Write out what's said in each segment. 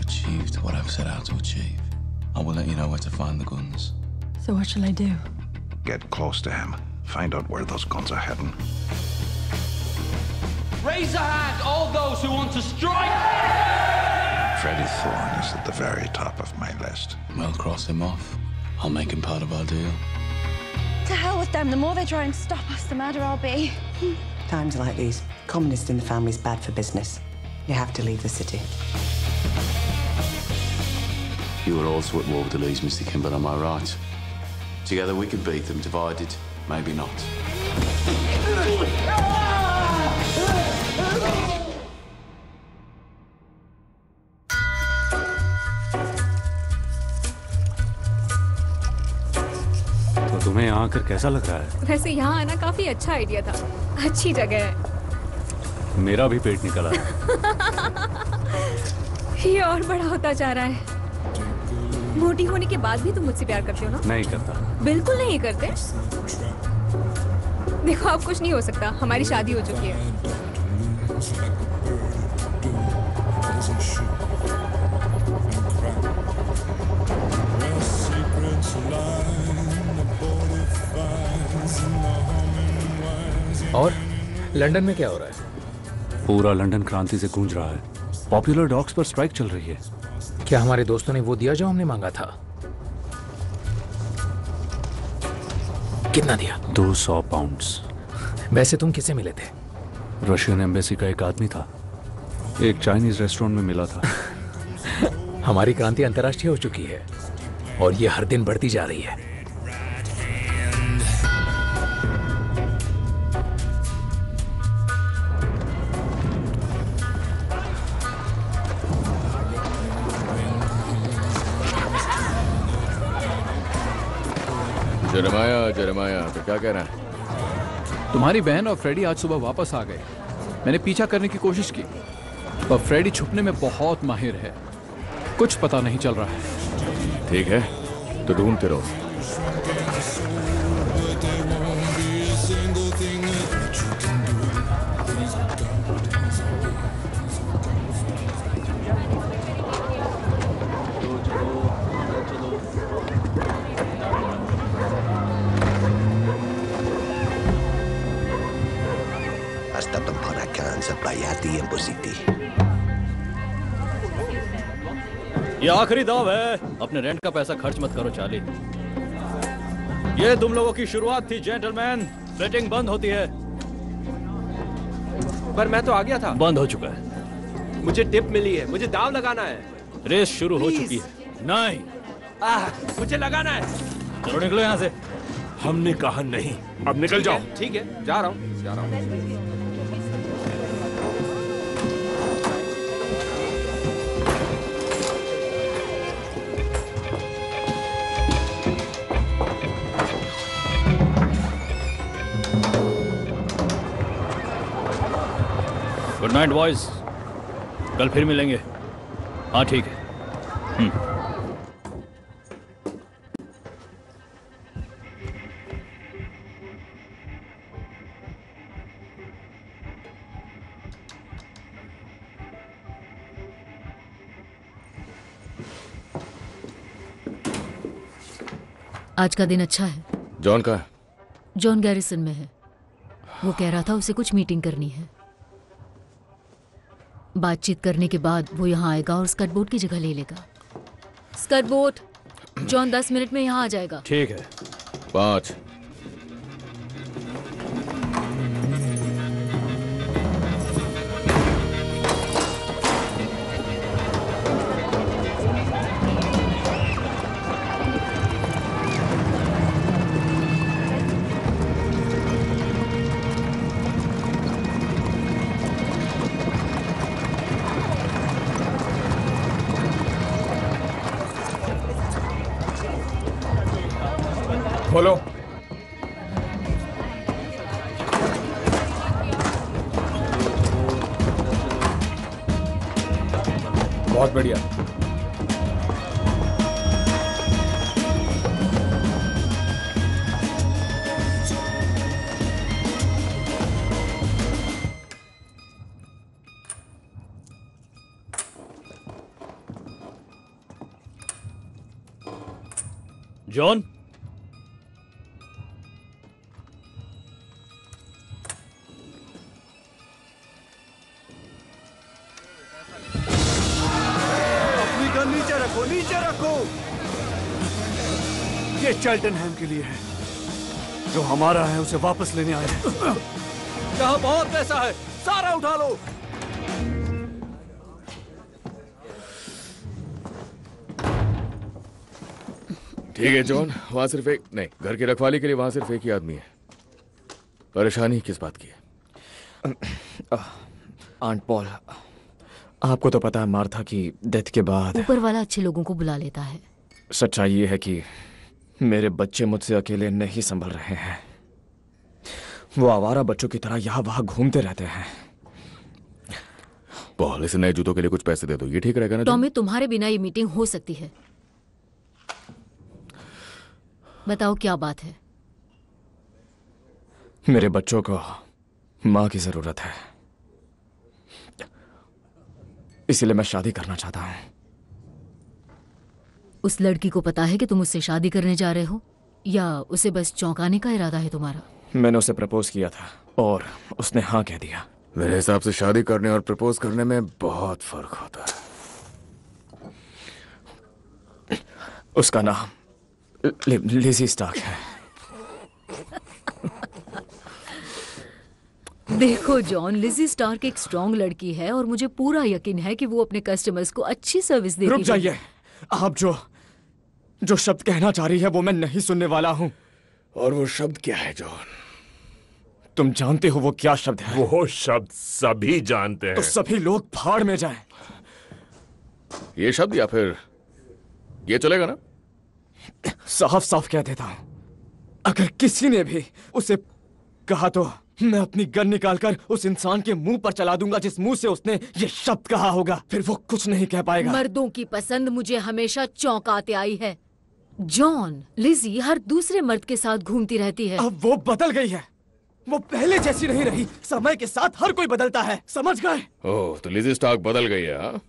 achieved what I've set out to achieve. I will let you know where to find the guns. So what shall I do? Get close to him. Find out where those guns are heading. Raise a hand, all those who want to strike! Freddie Thorne is at the very top of my list. We'll cross him off. I'll make him part of our deal. To hell with them. The more they try and stop us, the madder I'll be. Times like these, communist in the family is bad for business. You have to leave the city. You were also at war with the Lees, Mr. Kimball, am I right? Together we could beat them, divided, maybe not. तो तुम्हें यहाँ आकर कैसा लग रहा है? वैसे यहाँ आना काफी अच्छा आइडिया था। अच्छी जगह है। मेरा भी पेट निकला है। ये और बड़ा होता जा रहा है। मोटी होने के बाद भी तुम मुझसे प्यार करते हो ना? नहीं करता। बिल्कुल नहीं करते। देखो अब कुछ नहीं हो सकता, हमारी शादी हो चुकी है। और लंदन में क्या हो रहा है? पूरा लंदन क्रांति से गूंज रहा है। पॉपुलर डॉग्स पर स्ट्राइक चल रही है। क्या हमारे दोस्तों ने वो दिया जो हमने मांगा था? कितना दिया? 200 पाउंड्स। वैसे तुम किसे मिले थे? रशियन एम्बेसी का एक आदमी था। एक चाइनीज रेस्टोरेंट में मिला था। हमारी क्रांति अंतर्राष्ट्रीय हो चुकी है और ये हर दिन बढ़ती जा रही है। जरमाया तो क्या कह रहा है? तुम्हारी बहन और फ्रेडी आज सुबह वापस आ गए। मैंने पीछा करने की कोशिश की, पर फ्रेडी छुपने में बहुत माहिर है। कुछ पता नहीं चल रहा है। ठीक है, तो ढूंढते रहो। Hasta Pampanacan sa Playati Empo City. ये आखिरी दाव है। अपने रेंट का पैसा खर्च मत करो चार्ली। ये तुम लोगों की शुरुआत थी जेंटलमैन। फ्लेटिंग बंद होती है। पर मैं तो आ गया था। बंद हो चुका है। मुझे टिप मिली है। मुझे दाव लगाना है। रेस शुरू हो चुकी है। नहीं, मुझे लगाना है। चलो निकलो यहाँ से। हमने कहा नहीं। अब निकल जाओ। ठीक है, जा रहा हूँ। गुड नाइट बॉयज, कल फिर मिलेंगे। हाँ ठीक है। आज का दिन अच्छा है। जॉन का? जॉन गैरिसन में है। वो कह रहा था उसे कुछ मीटिंग करनी है। बातचीत करने के बाद वो यहाँ आएगा और स्कट बोट की जगह ले लेगा। स्कट बोट, जॉन 10 मिनट में यहाँ आ जाएगा। ठीक है। 5। बोलो। बहुत बढ़िया। जॉन, अपनी गन नीचे रखो, नीचे रखो। ये चेल्टनहैम के लिए है। जो हमारा है उसे वापस लेने आए हैं। यहाँ बहुत पैसा है, सारा उठा लो। ठीक है जॉन, वहां सिर्फ एक नहीं, घर की रखवाली के लिए वहां सिर्फ एक ही आदमी है। परेशानी किस बात की है? आंट पॉल, आपको तो पता है मार्था की डेथ के बाद ऊपर वाला अच्छे लोगों को बुला लेता है। सच्चाई ये है कि मेरे बच्चे मुझसे अकेले नहीं संभल रहे हैं। वो आवारा बच्चों की तरह यहाँ वहां घूमते रहते हैं। पॉल, इसे नए जूतों के लिए कुछ पैसे दे दो, ये ठीक रहेगा ना? टॉमी, तुम्हारे बिना ये मीटिंग हो सकती है। बताओ क्या बात है? मेरे बच्चों को माँ की जरूरत है, इसीलिए मैं शादी करना चाहता हूँ। उस लड़की को पता है कि तुम उससे शादी करने जा रहे हो, या उसे बस चौंकाने का इरादा है तुम्हारा? मैंने उसे प्रपोज किया था और उसने हाँ कह दिया। मेरे हिसाब से शादी करने और प्रपोज करने में बहुत फर्क होता है। उसका नाम लिज़ी स्टार्क है। देखो जॉन, लिज़ी स्टार्क एक स्ट्रॉन्ग लड़की है और मुझे पूरा यकीन है कि वो अपने कस्टमर्स को अच्छी सर्विस देगी। रुक जाइए, आप जो शब्द कहना चाह रही है वो मैं नहीं सुनने वाला हूँ। और वो शब्द क्या है जॉन? तुम जानते हो वो क्या शब्द है? वो शब्द सभी जानते हैं। तो सभी लोग भाड़ में जाएं। ये शब्द या फिर ये चलेगा ना? साफ साफ कह देता हूं, अगर किसी ने भी उसे कहा तो मैं अपनी गन निकालकर उस इंसान के मुंह पर चला दूंगा जिस मुंह से उसने ये शब्द कहा होगा। फिर वो कुछ नहीं कह पाएगा। मर्दों की पसंद मुझे हमेशा चौंकाते आई है जॉन। लिज़ी हर दूसरे मर्द के साथ घूमती रहती है। अब वो बदल गई है, वो पहले जैसी नहीं रही। समय के साथ हर कोई बदलता है, समझ गए? ओह, तो लिज़ी स्टार्क बदल गई है?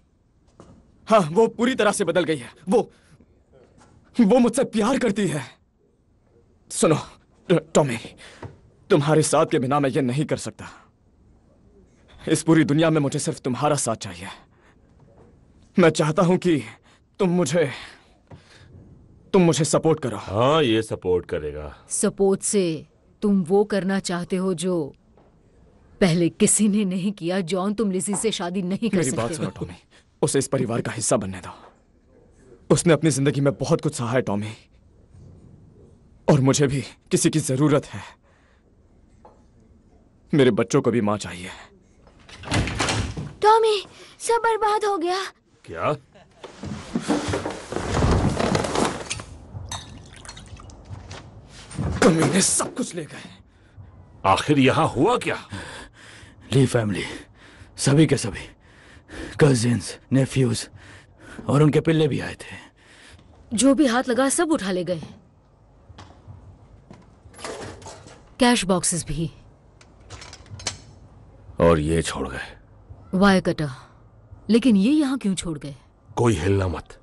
हाँ, वो पूरी तरह से बदल गई है। वो मुझसे प्यार करती है। सुनो टॉमी, तुम्हारे साथ के बिना मैं ये नहीं कर सकता। इस पूरी दुनिया में मुझे सिर्फ तुम्हारा साथ चाहिए। मैं चाहता हूं कि तुम मुझे सपोर्ट करो। हाँ, ये सपोर्ट करेगा। सपोर्ट से तुम वो करना चाहते हो जो पहले किसी ने नहीं किया। जॉन, तुम लिज़ी से शादी नहीं कर सकते। मेरी बात सुनो टॉमी, उसे इस परिवार का हिस्सा बनने दो। उसने अपनी जिंदगी में बहुत कुछ सहा है टॉमी, और मुझे भी किसी की जरूरत है। मेरे बच्चों को भी मां चाहिए। टॉमी, सब बर्बाद हो गया। क्या? कमीने सब कुछ ले गए। आखिर यहां हुआ क्या? ली फैमिली, सभी के सभी कजिन्स, नेफ्यूज और उनके पिल्ले भी आए थे। जो भी हाथ लगा सब उठा ले गए, कैश बॉक्सेस भी। और ये छोड़ गए वायर कटर। लेकिन ये यहाँ क्यों छोड़ गए? कोई हिलना मत।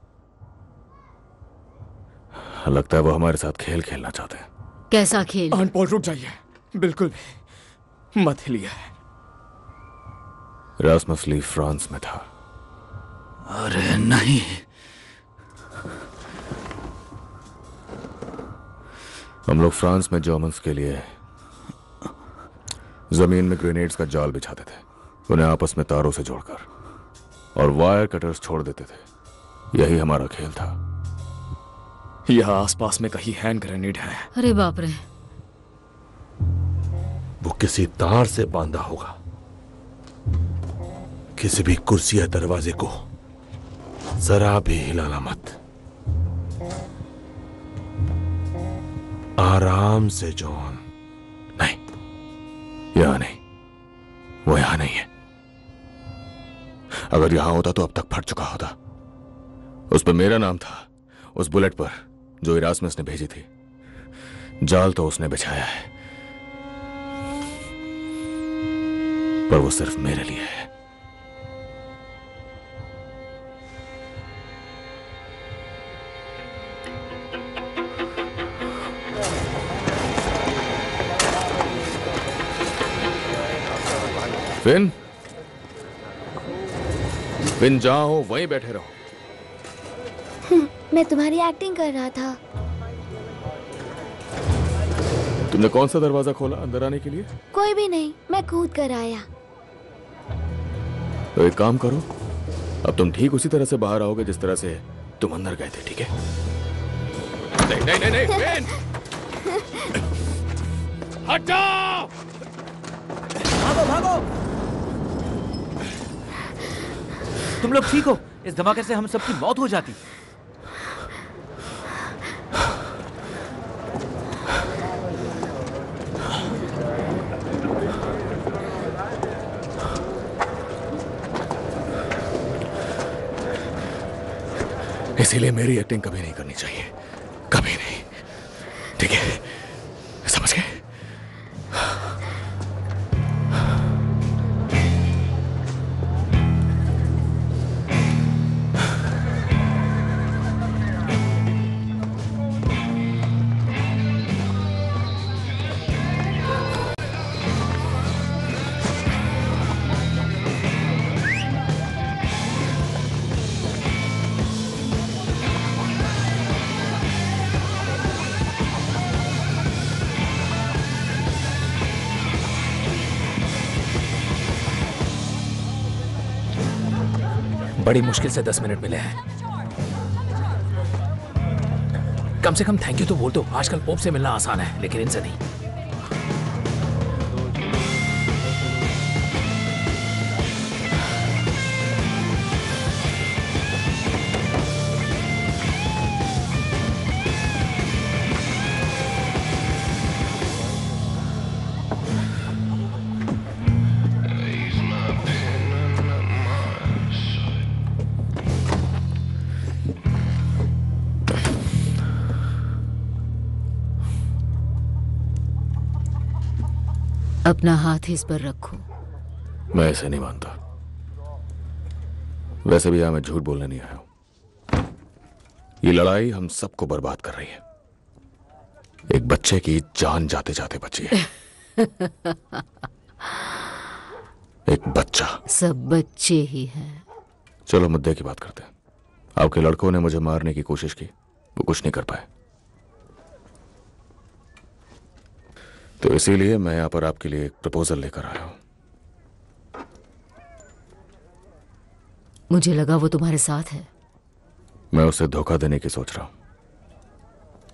लगता है वो हमारे साथ खेल खेलना चाहते हैं। कैसा खेल? आंट पॉल, रुक जाइए, बिल्कुल भी मत हिलिए। रास्मस ली फ्रांस में था। अरे नहीं, हम लोग फ्रांस में जर्मन्स के लिए जमीन में ग्रेनेड्स का जाल बिछाते थे, उन्हें आपस में तारों से जोड़कर, और वायर कटर्स छोड़ देते थे। यही हमारा खेल था। यहाँ आसपास में कहीं हैंड ग्रेनेड है। अरे बाप रे। वो किसी तार से बांधा होगा। किसी भी कुर्सी या दरवाजे को जरा भी हिलाना मत। आराम से जॉन। नहीं, यहां नहीं, वो यहां नहीं है। अगर यहां होता तो अब तक फट चुका होता। उस पर मेरा नाम था, उस बुलेट पर जो इरास्मस ने भेजी थी। जाल तो उसने बिछाया है, पर वो सिर्फ मेरे लिए है। फिन, फिन जहां हो वहीं बैठे रहो। मैं तुम्हारी एक्टिंग कर रहा था। तुमने कौन सा दरवाजा खोला अंदर आने के लिए? कोई भी नहीं, मैं कूद कर आया। तो एक काम करो, अब तुम ठीक उसी तरह से बाहर आओगे जिस तरह से तुम अंदर गए थे, ठीक है? नहीं नहीं नहीं नहीं, फिन! हटाओ! भागो भागो! तुम लोग ठीक हो? इस धमाके से हम सबकी मौत हो जाती। इसीलिए मेरी एक्टिंग कभी नहीं करनी चाहिए, कभी नहीं, ठीक है? समझ गए? बड़ी मुश्किल से 10 मिनट मिले हैं। कम से कम थैंक यू तो बोल दो। आजकल पोप से मिलना आसान है, लेकिन इनसे नहीं। अपना हाथ इस पर रखो। मैं ऐसे नहीं मानता। वैसे भी यहां मैं झूठ बोलने नहीं आया हूं। ये लड़ाई हम सबको बर्बाद कर रही है। एक बच्चे की जान जाते जाते बची है। एक बच्चा। सब बच्चे ही हैं। चलो मुद्दे की बात करते हैं। आपके लड़कों ने मुझे मारने की कोशिश की, वो कुछ नहीं कर पाए। तो इसीलिए मैं यहां पर आपके लिए एक प्रपोजल लेकर आया हूं। मुझे लगा वो तुम्हारे साथ है। मैं उसे धोखा देने की सोच रहा हूं।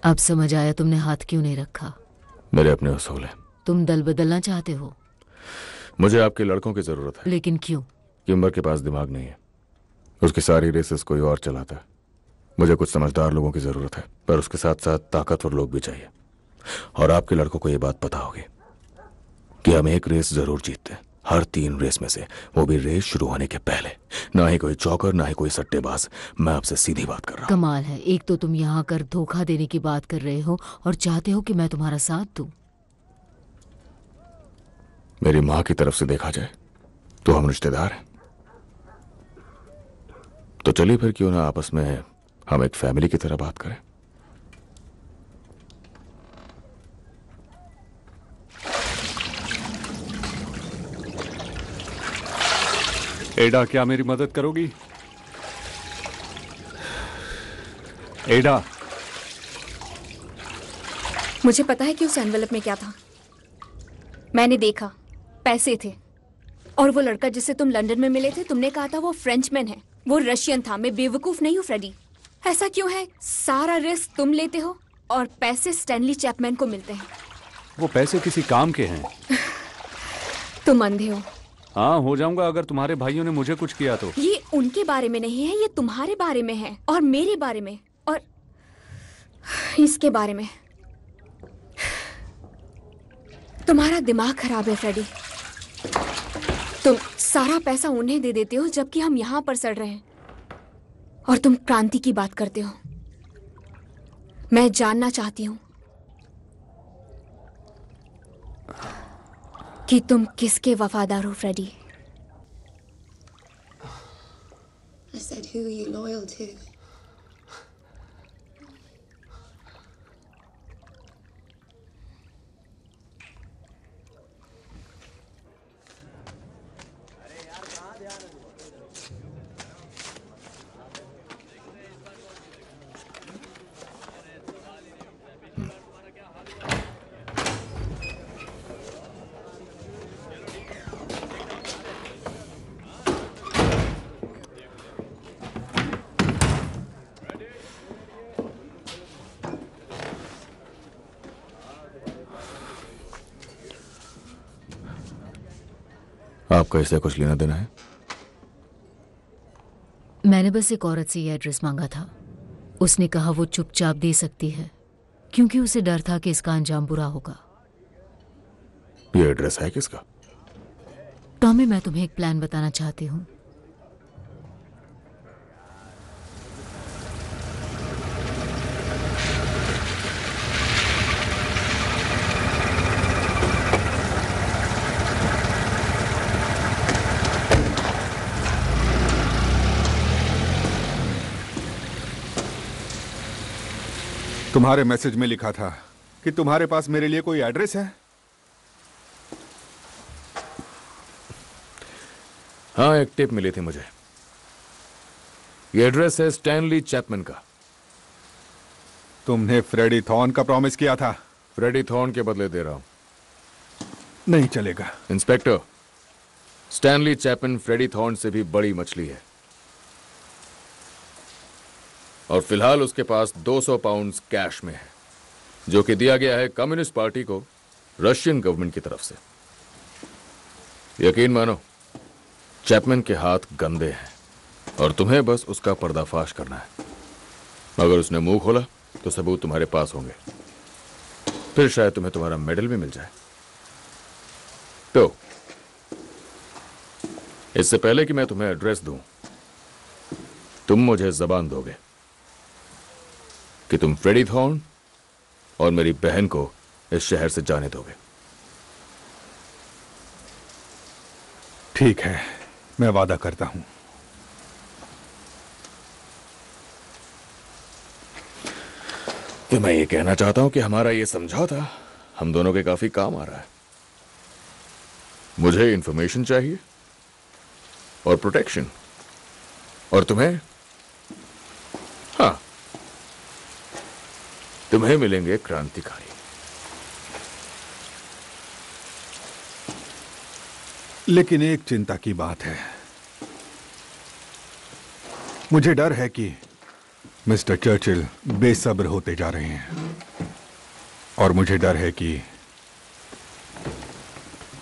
अब समझ आया तुमने हाथ क्यों नहीं रखा। मेरे अपने उसूल हैं। तुम दल बदलना चाहते हो। मुझे आपके लड़कों की जरूरत है। लेकिन क्यों? किम्बर के पास दिमाग नहीं है। उसकी सारी रेसेस कोई और चलाता है। मुझे कुछ समझदार लोगों की जरूरत है, पर उसके साथ साथ ताकतवर लोग भी चाहिए। और आपके लड़कों को यह बात पता होगी कि हम एक रेस जरूर जीतते हैं, हर 3 रेस में से, वो भी रेस शुरू होने के पहले। ना ही कोई चौकर, ना ही कोई सट्टेबाज। मैं आपसे सीधी बात कर रहा हूं। कमाल है, एक तो तुम यहाँ कर धोखा देने की बात कर रहे हो और चाहते हो कि मैं तुम्हारा साथ दूं। मेरी मां की तरफ से देखा जाए तो हम रिश्तेदार हैं। तो चलिए फिर क्यों ना आपस में हम एक फैमिली की तरह बात करें। एडा, क्या मेरी मदद करोगी? एडा, मुझे पता है कि उस एनवेलप में क्या था। मैंने देखा, पैसे थे। और वो लड़का जिससे तुम लंदन में मिले थे, तुमने कहा था वो फ्रेंचमैन है। वो रशियन था। मैं बेवकूफ नहीं हूँ फ्रेडी। ऐसा क्यों है? सारा रिस्क तुम लेते हो और पैसे स्टैनली चैपमैन को मिलते हैं। वो पैसे किसी काम के हैं। तुम अंधे हो। हाँ, हो जाऊंगा अगर तुम्हारे भाइयों ने मुझे कुछ किया तो। ये उनके बारे में नहीं है, ये तुम्हारे बारे में है और मेरे बारे में और इसके बारे में। तुम्हारा दिमाग खराब है फ्रेडी। तुम सारा पैसा उन्हें दे देते हो जबकि हम यहां पर सड़ रहे हैं, और तुम क्रांति की बात करते हो। मैं जानना चाहती हूं कि तुम किसके वफादार हो Freddy. I said, who are you loyal to? आपका इससे कुछ लेना देना है? मैंने बस एक औरत से ये एड्रेस मांगा था। उसने कहा वो चुपचाप दे सकती है क्योंकि उसे डर था कि इसका अंजाम बुरा होगा। ये एड्रेस है किसका? टॉमी, मैं तुम्हें एक प्लान बताना चाहती हूँ। तुम्हारे मैसेज में लिखा था कि तुम्हारे पास मेरे लिए कोई एड्रेस है? हाँ, एक टिप मिली थी मुझे। ये एड्रेस है स्टैनली चैपमैन का। तुमने फ्रेडी थॉर्न का प्रॉमिस किया था। फ्रेडी थॉर्न के बदले दे रहा हूं। नहीं चलेगा। Inspector, Stanley Chapman Freddie Thorne से भी बड़ी मछली है और फिलहाल उसके पास 200 पाउंड कैश में है जो कि दिया गया है कम्युनिस्ट पार्टी को रशियन गवर्नमेंट की तरफ से। यकीन मानो, चैपमैन के हाथ गंदे हैं और तुम्हें बस उसका पर्दाफाश करना है। अगर उसने मुंह खोला तो सबूत तुम्हारे पास होंगे, फिर शायद तुम्हें तुम्हारा मेडल भी मिल जाए। तो इससे पहले कि मैं तुम्हें एड्रेस दूं, तुम मुझे जबान दोगे कि तुम फ्रेडी थॉर्न और मेरी बहन को इस शहर से जाने दोगे। ठीक है, मैं वादा करता हूं। तो मैं ये कहना चाहता हूं कि हमारा ये समझौता हम दोनों के काफी काम आ रहा है। मुझे इंफॉर्मेशन चाहिए और प्रोटेक्शन, और तुम्हें, हाँ, तुम्हें मिलेंगे क्रांतिकारी। लेकिन एक चिंता की बात है। मुझे डर है कि मिस्टर चर्चिल बेसब्र होते जा रहे हैं और मुझे डर है कि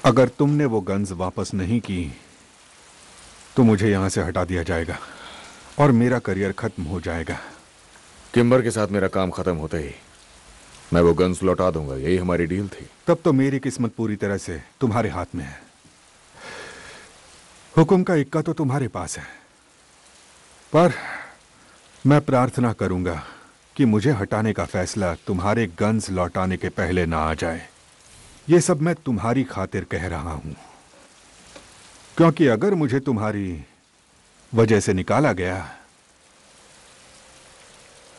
अगर तुमने वो गन्स वापस नहीं की तो मुझे यहां से हटा दिया जाएगा और मेरा करियर खत्म हो जाएगा। किम्बर के साथ मेरा काम खत्म होते ही मैं वो गन्स लौटा दूंगा, यही हमारी डील थी। तब तो मेरी किस्मत पूरी तरह से तुम्हारे हाथ में है। हुक्म का इक्का तो तुम्हारे पास है, पर मैं प्रार्थना करूंगा कि मुझे हटाने का फैसला तुम्हारे गन्स लौटाने के पहले ना आ जाए। ये सब मैं तुम्हारी खातिर कह रहा हूं, क्योंकि अगर मुझे तुम्हारी वजह से निकाला गया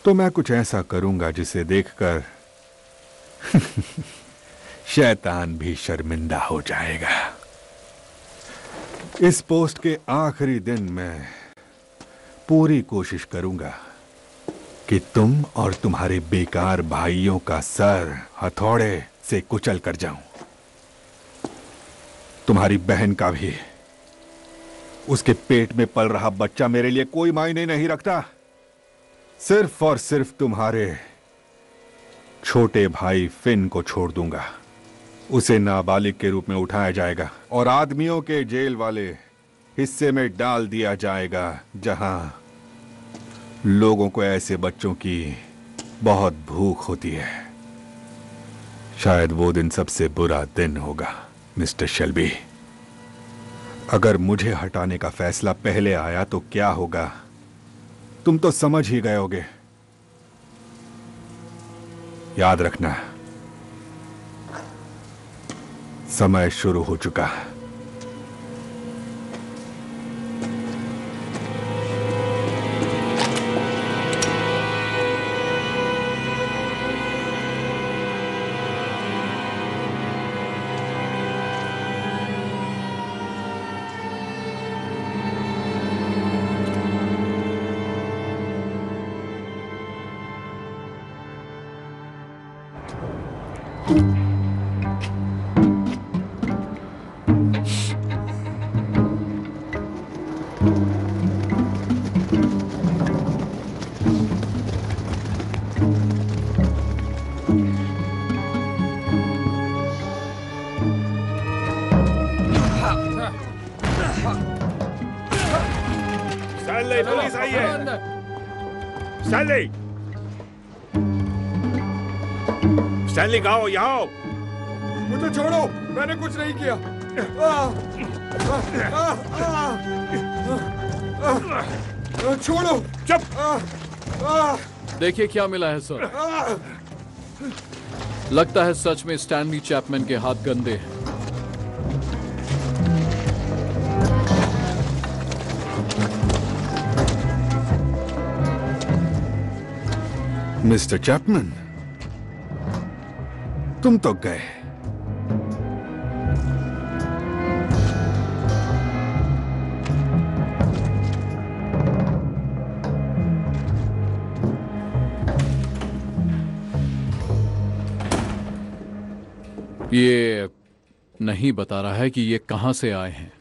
तो मैं कुछ ऐसा करूंगा जिसे देखकर शैतान भी शर्मिंदा हो जाएगा। इस पोस्ट के आखिरी दिन मैं पूरी कोशिश करूंगा कि तुम और तुम्हारे बेकार भाइयों का सर हथौड़े से कुचल कर जाऊं। तुम्हारी बहन का भी। उसके पेट में पल रहा बच्चा मेरे लिए कोई मायने नहीं रखता। सिर्फ और सिर्फ तुम्हारे छोटे भाई फिन को छोड़ दूंगा। उसे नाबालिग के रूप में उठाया जाएगा और आदमियों के जेल वाले हिस्से में डाल दिया जाएगा, जहां लोगों को ऐसे बच्चों की बहुत भूख होती है। शायद वो दिन सबसे बुरा दिन होगा मिस्टर शेल्बी। अगर मुझे हटाने का फैसला पहले आया तो क्या होगा, तुम तो समझ ही गए होगे। याद रखना, समय शुरू हो चुका है। स्टैनली, पुलिस आई है। स्टैनली, स्टैनली कहाँ हो? यहाँ हो। मुझे छोड़ो, मैंने कुछ नहीं किया। छोड़ो। चुप। देखिए क्या मिला है सर। लगता है सच में स्टैनली चैपमैन के हाथ गंदे हैं। मिस्टर चैपमैन, तुम तो गए। ये नहीं बता रहा है कि ये कहां से आए हैं।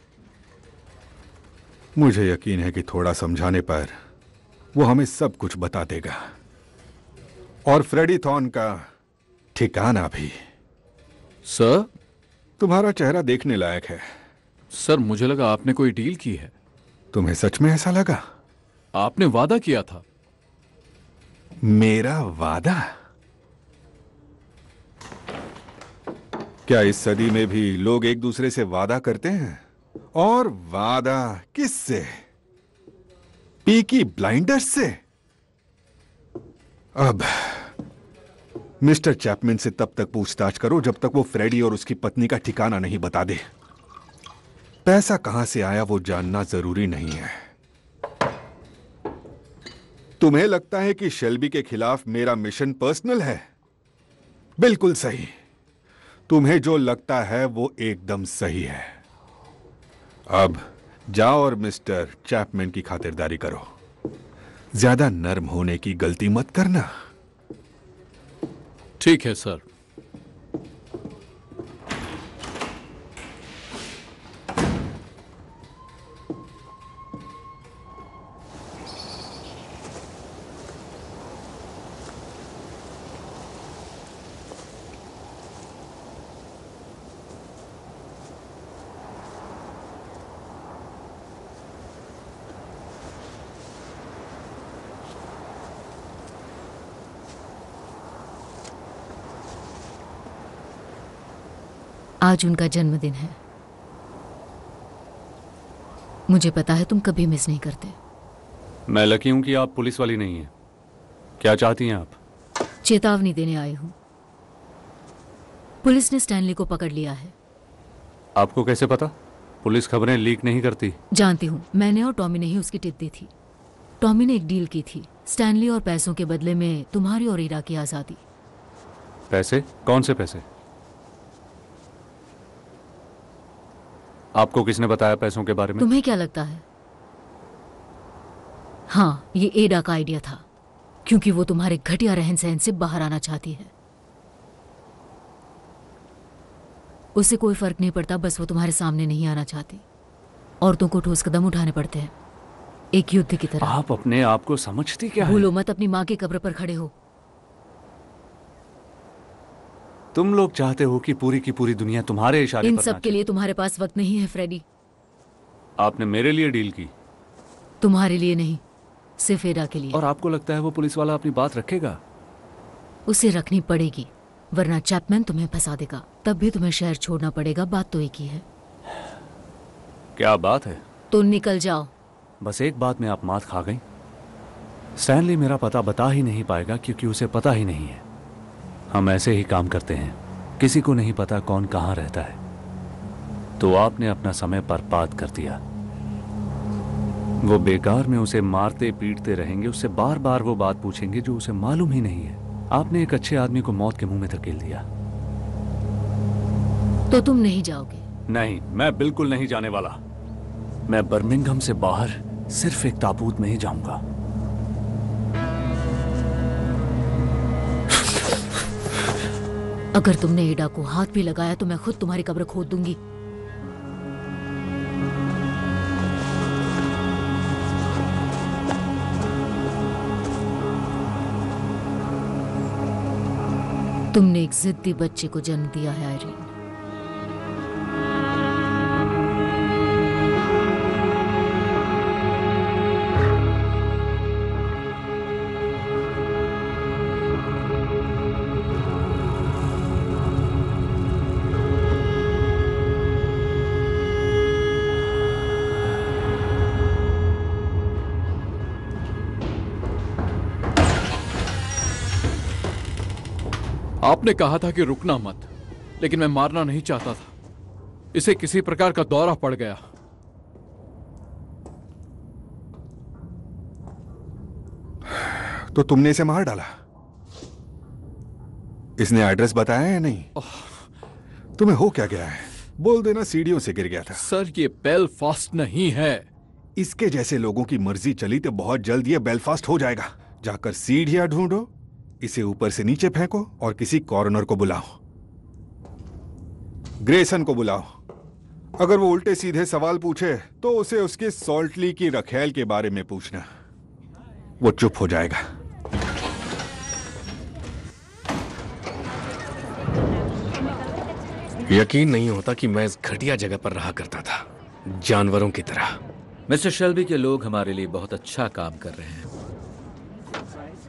मुझे यकीन है कि थोड़ा समझाने पर वो हमें सब कुछ बता देगा, और फ्रेडी थॉर्न का ठिकाना भी। सर, तुम्हारा चेहरा देखने लायक है। सर, मुझे लगा आपने कोई डील की है। तुम्हें सच में ऐसा लगा? आपने वादा किया था। मेरा वादा? क्या इस सदी में भी लोग एक दूसरे से वादा करते हैं? और वादा किससे? पीकी ब्लाइंडर्स से? अब मिस्टर चैपमैन से तब तक पूछताछ करो जब तक वो फ्रेडी और उसकी पत्नी का ठिकाना नहीं बता दे। पैसा कहां से आया वो जानना जरूरी नहीं है। तुम्हें लगता है कि शेल्बी के खिलाफ मेरा मिशन पर्सनल है? बिल्कुल सही। तुम्हें जो लगता है वो एकदम सही है। अब जाओ और मिस्टर चैपमैन की खातिरदारी करो। ज्यादा नर्म होने की गलती मत करना। ठीक है सर। आज उनका जन्मदिन है। मुझे पता है तुम कभी मिस नहीं करते। मैं लकी हूं कि आप पुलिस वाली नहीं हैं। क्या चाहती हैं आप? चेतावनी देने आई हूं। पुलिस ने स्टैनली को पकड़ लिया है। आपको कैसे पता? पुलिस खबरें लीक नहीं करती। जानती हूं, मैंने और टॉमी ने ही उसकी टिप दी थी। टॉमी ने एक डील की थी, स्टैनली और पैसों के बदले में तुम्हारी और ईरा की आजादी। पैसे? कौन से पैसे? आपको किसने बताया पैसों के बारे में? तुम्हें क्या लगता है? हाँ, ये एडा का आइडिया था, क्योंकि वो तुम्हारे घटिया रहन सहन से बाहर आना चाहती है। उसे कोई फर्क नहीं पड़ता, बस वो तुम्हारे सामने नहीं आना चाहती। औरतों को ठोस कदम उठाने पड़ते हैं, एक युद्ध की तरह। आप अपने आप को समझती क्या है? भूलो मत, अपनी माँ की कब्र पर खड़े हो। तुम लोग चाहते हो कि पूरी की पूरी दुनिया तुम्हारे इशारे पर इन सब के लिए तुम्हारे पास वक्त नहीं है फ्रेडी। आपने मेरे लिए डील की। तुम्हारे लिए नहीं, सिर्फ एडा के लिए। और आपको लगता है वो पुलिस वाला अपनी बात रखेगा? उसे रखनी पड़ेगी, वरना चैपमैन तुम्हें फंसा देगा। तब भी तुम्हें शहर छोड़ना पड़ेगा। बात तो एक ही है। क्या बात है? तो निकल जाओ। बस एक बात में आप मात खा गई। स्टैनली मेरा पता बता ही नहीं पाएगा, क्योंकि उसे पता ही नहीं है। हम ऐसे ही काम करते हैं, किसी को नहीं पता कौन कहाँ रहता है। तो आपने अपना समय बर्बाद कर दिया। वो बेकार में उसे मारते पीटते रहेंगे, उससे बार बार वो बात पूछेंगे जो उसे मालूम ही नहीं है। आपने एक अच्छे आदमी को मौत के मुंह में धकेल दिया। तो तुम नहीं जाओगे? नहीं, मैं बिल्कुल नहीं जाने वाला। मैं बर्मिंघम से बाहर सिर्फ एक ताबूत में ही जाऊंगा। अगर तुमने एडा को हाथ भी लगाया तो मैं खुद तुम्हारी कब्र खोद दूंगी। तुमने एक जिद्दी बच्चे को जन्म दिया है आयरीन। आपने कहा था कि रुकना मत, लेकिन मैं मारना नहीं चाहता था। इसे किसी प्रकार का दौरा पड़ गया। तो तुमने इसे मार डाला? इसने एड्रेस बताया या नहीं? तुम्हें हो क्या गया है? बोल देना सीढ़ियों से गिर गया था। सर, ये बेलफास्ट नहीं है। इसके जैसे लोगों की मर्जी चली तो बहुत जल्द ये बेलफास्ट हो जाएगा। जाकर सीढ़ियां ढूंढो, इसे ऊपर से नीचे फेंको और किसी कॉर्नर को बुलाओ। ग्रेसन को बुलाओ। अगर वो उल्टे सीधे सवाल पूछे तो उसे उसके सॉल्टली की रखेल के बारे में पूछना। वो चुप हो जाएगा। यकीन नहीं होता कि मैं इस घटिया जगह पर रहा करता था, जानवरों की तरह। मिस्टर शेल्बी के लोग हमारे लिए बहुत अच्छा काम कर रहे हैं।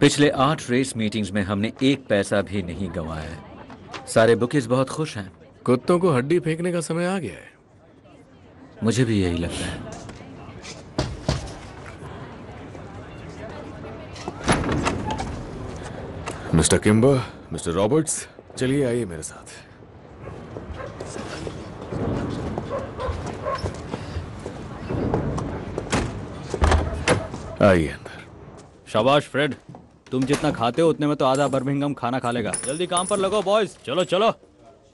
पिछले 8 रेस मीटिंग्स में हमने 1 पैसा भी नहीं गंवाया है। सारे बुकीज बहुत खुश हैं। कुत्तों को हड्डी फेंकने का समय आ गया है। मुझे भी यही लगता है। मिस्टर किम्बर, मिस्टर रॉबर्ट्स, चलिए आइए मेरे साथ। आइए अंदर। शाबाश फ्रेड, तुम जितना खाते हो उतने में तो आधा बर्मिंघम खाना खा लेगा। जल्दी काम पर लगो बॉयज। चलो चलो,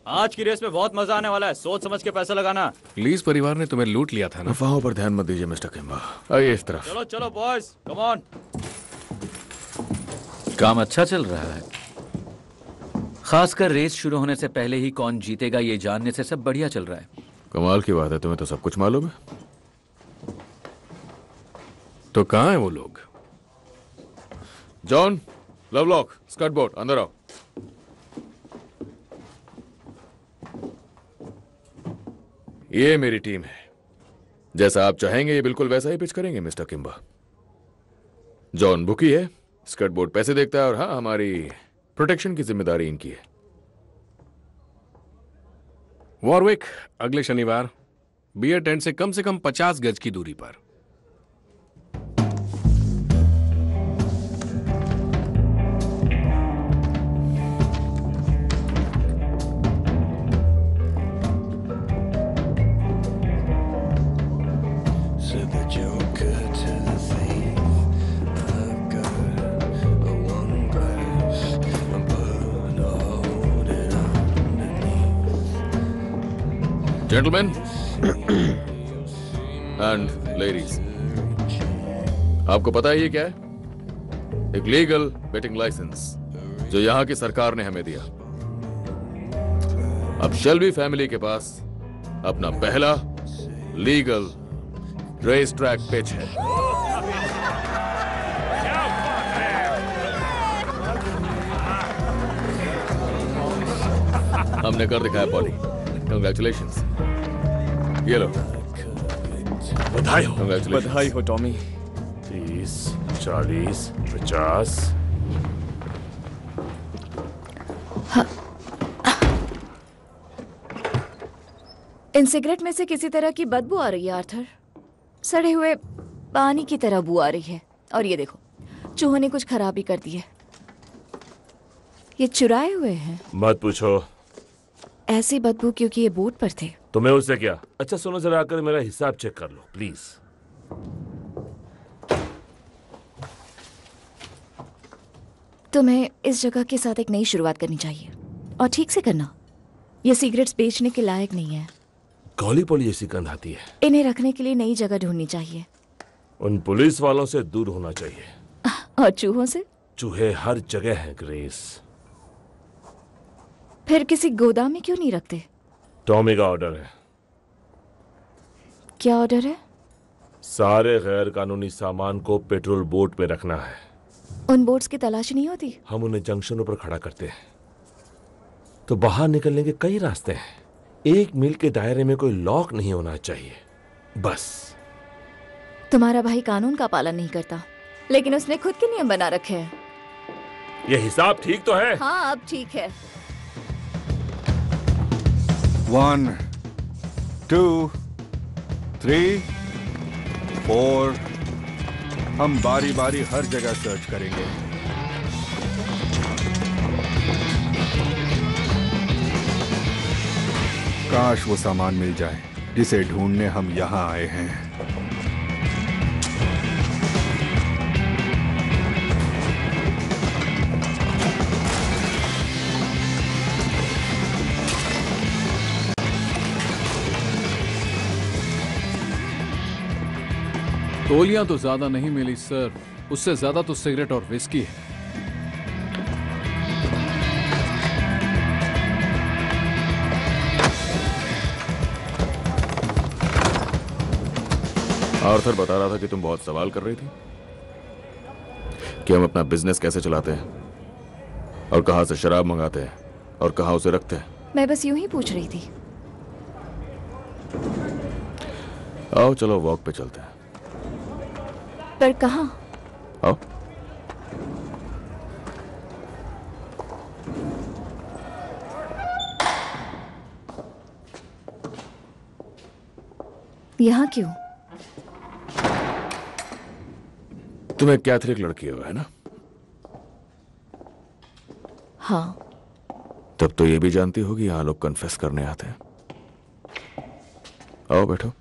आज की रेस में बहुत मजा आने वाला है। सोच समझ के पैसा लगाना। लीज परिवार ने तुम्हें लूट लिया था ना। अफवाहों पर ध्यान मत दीजिए मिस्टर किम्बर। आइए इस तरफ। चलो चलो बॉयज, कम ऑन। काम अच्छा चल रहा है। खासकर रेस शुरू होने से पहले ही कौन जीतेगा ये जानने से सब बढ़िया चल रहा है। कमाल की बात है, तुम्हें तो सब कुछ मालूम है। तो कहाँ है वो लोग? जॉन, लवलॉक, स्कर्टबोर्ड, अंदर आओ। ये मेरी टीम है। जैसा आप चाहेंगे ये बिल्कुल वैसा ही पिच करेंगे मिस्टर किम्बर। जॉन बुकी है, स्कर्टबोर्ड पैसे देखता है, और हाँ, हमारी प्रोटेक्शन की जिम्मेदारी इनकी है। वॉरविक, अगले शनिवार बियर टेंट से कम 50 गज की दूरी पर। जेंटलमैन एंड लेडीज, आपको पता है ये क्या है? एक लीगल बेटिंग लाइसेंस जो यहां की सरकार ने हमें दिया। अब शेल्बी फैमिली के पास अपना पहला लीगल रेस ट्रैक पिच है। हमने कर दिखाया पॉली। कंग्रेचुलेशंस। ये लो। बधाई हो। बधाई हो टॉमी। 30, 40, 50। इन सिगरेट में से किसी तरह की बदबू आ रही है आर्थर। सड़े हुए पानी की तरह बू आ रही है। और ये देखो, चूहों ने कुछ खराबी कर दी है। ये चुराए हुए हैं। मत पूछो। ऐसी बदबू क्योंकि ये बोट पर थे। तुम्हें उससे क्या? अच्छा सुनो, जरा आकर मेरा हिसाब चेक कर लो प्लीज। तुम्हें इस जगह के साथ एक नई शुरुआत करनी चाहिए, और ठीक से करना। ये सिगरेट्स बेचने के लायक नहीं है। कौली पोली जैसी गंध आती है। इन्हें रखने के लिए नई जगह ढूंढनी चाहिए। उन पुलिस वालों से दूर होना चाहिए। और चूहों से? चूहे हर जगह हैं ग्रेस। फिर किसी गोदाम में क्यों नहीं रखते? टॉमी का ऑर्डर है। क्या ऑर्डर है? सारे गैर कानूनी सामान को पेट्रोल बोट में रखना है। उन बोट्स की तलाश नहीं होती? हम उन्हें जंक्शनों पर खड़ा करते हैं। तो बाहर निकलने के कई रास्ते हैं। 1 मील के दायरे में कोई लॉक नहीं होना चाहिए, बस। तुम्हारा भाई कानून का पालन नहीं करता, लेकिन उसने खुद के नियम बना रखे हैं। ये हिसाब ठीक तो है? हाँ, अब ठीक है। 1 2 3 4 हम बारी बारी हर जगह सर्च करेंगे। काश वो सामान मिल जाए जिसे ढूंढने हम यहां आए हैं। गोलियां तो ज्यादा नहीं मिली सर, उससे ज्यादा तो सिगरेट और विस्की है। आर्थर बता रहा था कि तुम बहुत सवाल कर रही थी कि हम अपना बिजनेस कैसे चलाते हैं और कहां से शराब मंगाते हैं और कहां उसे रखते हैं। मैं बस यूं ही पूछ रही थी। आओ चलो वॉक पे चलते हैं। पर कहां? आओ। यहां क्यों? तुम एक कैथोलिक लड़की हो, है ना? हाँ। तब तो ये भी जानती होगी यहां लोग कन्फेस करने आते हैं। आओ बैठो।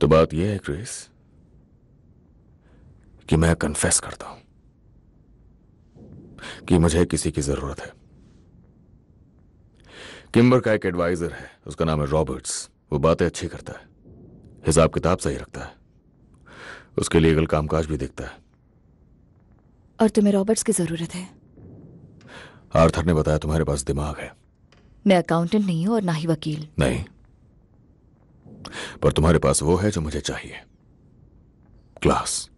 तो बात यह है क्रिस कि मैं कन्फेस करता हूं कि मुझे किसी की जरूरत है। किम्बर का एक एडवाइजर है, उसका नाम है रॉबर्ट्स। वो बातें अच्छी करता है, हिसाब किताब सही रखता है, उसके लीगल कामकाज भी देखता है। और तुम्हें रॉबर्ट्स की जरूरत है? आर्थर ने बताया तुम्हारे पास दिमाग है। मैं अकाउंटेंट नहीं हूं और ना ही वकील। नहीं, पर तुम्हारे पास वो है जो मुझे चाहिए, क्लास।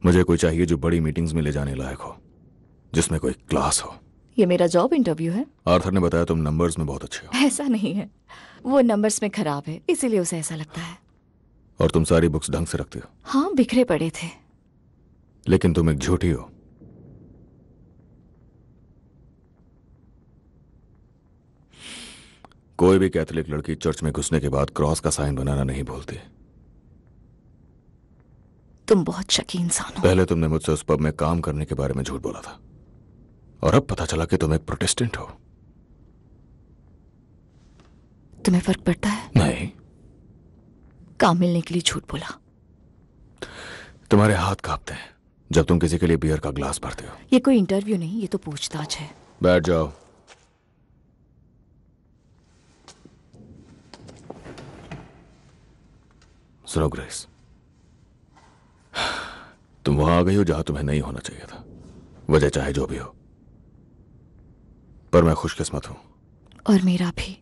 मुझे कोई चाहिए जो बड़ी मीटिंग्स में ले जाने लायक हो, जिसमें कोई क्लास हो। ये मेरा जॉब इंटरव्यू है। आर्थर ने बताया तुम नंबर्स में बहुत अच्छे हो। ऐसा नहीं है, वो नंबर्स में खराब है, इसीलिए उसे ऐसा लगता है। और तुम सारी बुक्स ढंग से रखते हो। हाँ, बिखरे पड़े थे। लेकिन तुम एक झूठी हो। कोई भी कैथोलिक लड़की चर्च में घुसने के बाद क्रॉस का साइन बनाना नहीं भूलती। तुम बहुत शकी इंसान हो। पहले तुमने मुझसे उस पब में काम करने के बारे में झूठ बोला था, और अब पता चला कि तुम एक प्रोटेस्टेंट हो। तुम्हें फर्क पड़ता है? नहीं। काम मिलने के लिए झूठ बोला। तुम्हारे हाथ कांपते हैं जब तुम किसी के लिए बियर का ग्लास भरते हो। ये कोई इंटरव्यू नहीं, ये तो पूछताछ है। बैठ जाओ। सुनो ग्रेस, तुम वहां आ गई हो जहां तुम्हें नहीं होना चाहिए था, वजह चाहे जो भी हो। पर मैं खुशकिस्मत हूं। और मेरा भी।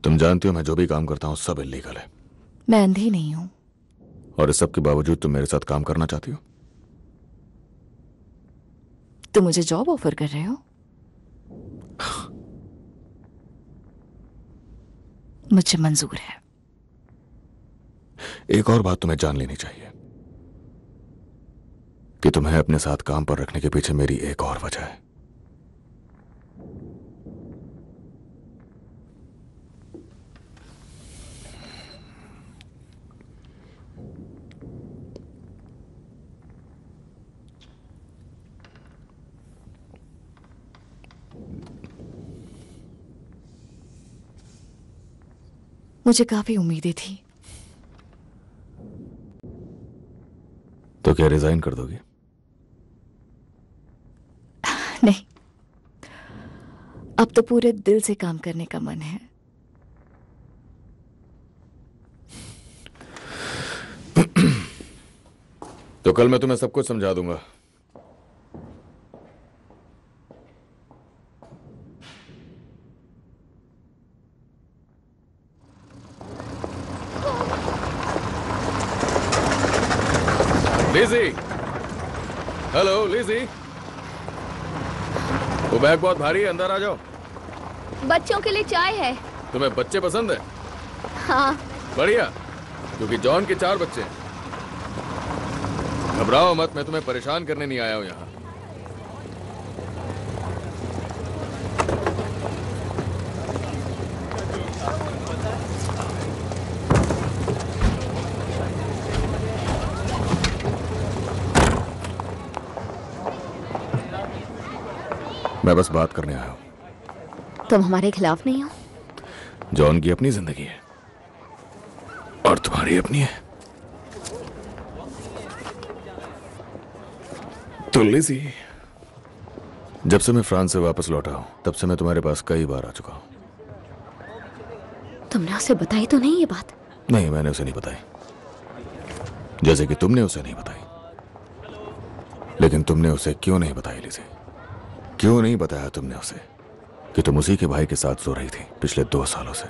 तुम जानती हो मैं जो भी काम करता हूं सब इल्लीगल है। मैं अंधी नहीं हूं। और इस सब के बावजूद तुम मेरे साथ काम करना चाहती हो? तुम मुझे जॉब ऑफर कर रहे हो? मुझे मंजूर है। एक और बात तुम्हें जान लेनी चाहिए कि तुम्हें अपने साथ काम पर रखने के पीछे मेरी एक और वजह है। मुझे काफी उम्मीदें थी। तो क्या रिजाइन कर दोगी? नहीं, अब तो पूरे दिल से काम करने का मन है। तो कल मैं तुम्हें सब कुछ समझा दूंगा। लिजी, हेलो लिजी, वो बैग बहुत भारी है, अंदर आ जाओ। बच्चों के लिए चाय है। तुम्हें बच्चे पसंद है? हाँ। बढ़िया, क्योंकि जॉन के 4 बच्चे हैं। घबराओ मत, मैं तुम्हें परेशान करने नहीं आया हूं यहाँ। मैं बस बात करने आया हूं। तुम हमारे खिलाफ नहीं हो? जॉन की अपनी जिंदगी है और तुम्हारी अपनी है। तो लिजी, जब से मैं फ्रांस से वापस लौटा हूं तब से मैं तुम्हारे पास कई बार आ चुका हूं। तुमने उसे बताई तो नहीं ये बात? नहीं, मैंने उसे नहीं बताई, जैसे कि तुमने उसे नहीं बताई। लेकिन तुमने उसे क्यों नहीं बताई लिजी? क्यों नहीं बताया तुमने उसे कि तुम उसी के भाई के साथ सो रही थी पिछले 2 सालों से?